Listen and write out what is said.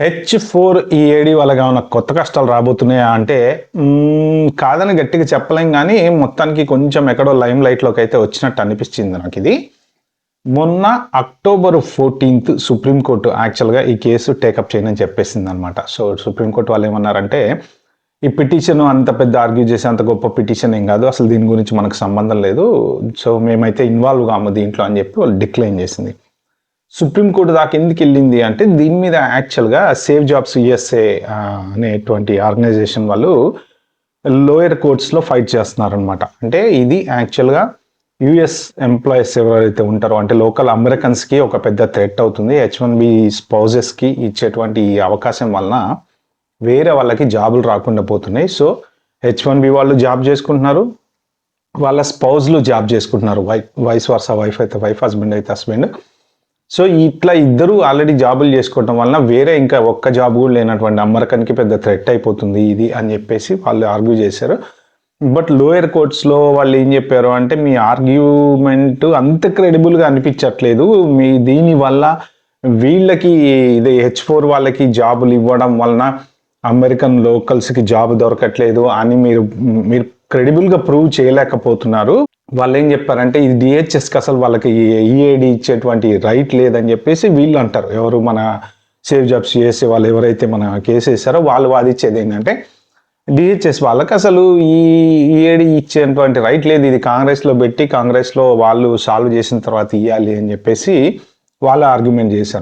H4EAD వాళ్ళకి ఏమైనా కొత్త కష్టాలు రాబోతున్నాయా అంటే కాదని గట్టిగా చెప్పలేం కానీ మొత్తానికి కొంచెం ఎక్కడో లైమ్ లైట్లోకి అయితే వచ్చినట్టు అనిపించింది నాకు ఇది. మొన్న అక్టోబర్ 14th సుప్రీంకోర్టు యాక్చువల్గా ఈ కేసు టేకప్ చేయనని చెప్పేసింది అనమాట. సో సుప్రీంకోర్టు వాళ్ళు ఏమన్నారంటే ఈ పిటిషన్ అంత పెద్ద ఆర్గ్యూ చేసే అంత గొప్ప పిటిషన్ ఏం కాదు, అసలు దీని గురించి మనకు సంబంధం లేదు, సో మేమైతే ఇన్వాల్వ్ కాము దీంట్లో అని చెప్పి వాళ్ళు డిక్లైన్ చేసింది. సుప్రీంకోర్టు దాకా ఎందుకు వెళ్ళింది అంటే దీని మీద యాక్చువల్గా సేవ్ జాబ్స్ యుఎస్ఏ అనేటువంటి ఆర్గనైజేషన్ వాళ్ళు లోయర్ కోర్ట్స్లో ఫైట్ చేస్తున్నారనమాట. అంటే ఇది యాక్చువల్గా యుఎస్ ఎంప్లాయీస్ ఎవరైతే ఉంటారో అంటే లోకల్ అమెరికన్స్కి ఒక పెద్ద థ్రెట్ అవుతుంది. H1B స్పౌజెస్కి ఇచ్చేటువంటి ఈ అవకాశం వలన వేరే వాళ్ళకి జాబులు రాకుండా పోతున్నాయి. సో H1B వాళ్ళు జాబ్ చేసుకుంటున్నారు, వాళ్ళ స్పౌజ్లు జాబ్ చేసుకుంటున్నారు, వైస్ వర్సా, వైఫ్ అయితే వైఫ్, హస్బెండ్ అయితే హస్బెండ్. సో ఇట్లా ఇద్దరు ఆల్రెడీ జాబులు చేసుకోవడం వలన వేరే ఇంకా ఒక్క జాబ్ కూడా లేనటువంటి అమెరికన్కి పెద్ద థ్రెట్ అయిపోతుంది ఇది అని చెప్పేసి వాళ్ళు ఆర్గ్యూ చేశారు. బట్ లోయర్ కోర్ట్స్లో వాళ్ళు ఏం చెప్పారు అంటే మీ ఆర్గ్యూమెంట్ అంత క్రెడిబుల్గా అనిపించట్లేదు, మీ దీనివల్ల వీళ్ళకి ఇది H4 వాళ్ళకి జాబులు ఇవ్వడం వలన అమెరికన్ లోకల్స్కి జాబ్ దొరకట్లేదు అని మీరు క్రెడిబుల్గా ప్రూవ్ చేయలేకపోతున్నారు. వాళ్ళు ఏం చెప్పారంటే ఇది డిహెచ్ఎస్కి అసలు వాళ్ళకి ఈఏడి ఇచ్చేటువంటి రైట్ లేదని చెప్పేసి వీళ్ళు అంటారు. ఎవరు మన సేవ్ జాబ్స్ చేసే వాళ్ళు ఎవరైతే మన కేసు వేసారో వాళ్ళు వాదించేది ఏంటంటే డిహెచ్ఎస్ వాళ్ళకి అసలు ఈ ఈఏడి ఇచ్చేటువంటి రైట్ లేదు, ఇది కాంగ్రెస్లో పెట్టి కాంగ్రెస్లో వాళ్ళు సాల్వ్ చేసిన తర్వాత ఇవ్వాలి అని చెప్పేసి వాళ్ళు ఆర్గ్యుమెంట్ చేశారు.